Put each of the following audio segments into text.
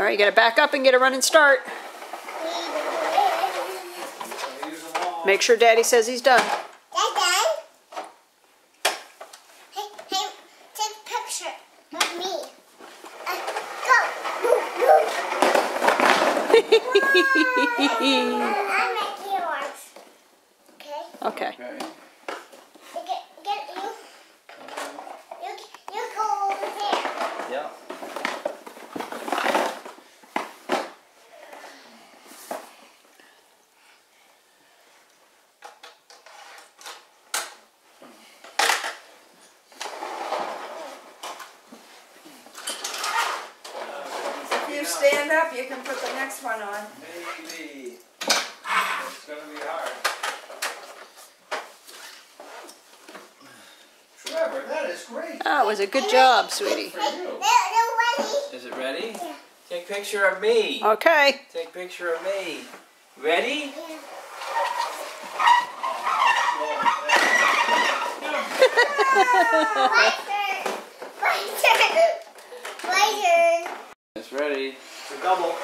All right, you gotta back up and get a running start. Make sure Daddy says he's done. That's done? Hey, take a picture of me. Go. I'm making yours. Okay? Okay. You go over there. Yeah. If you stand up, you can put the next one on. Maybe. It's gonna be hard. Trevor, that is great. Oh, it was a good job, sweetie. For you. They're ready. Is it ready? Yeah. Take a picture of me. Okay. Take a picture of me. Ready? Yeah. My turn. My turn. It's ready. It's a double.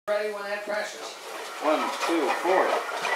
Ready when that presses. 1, 2, 4.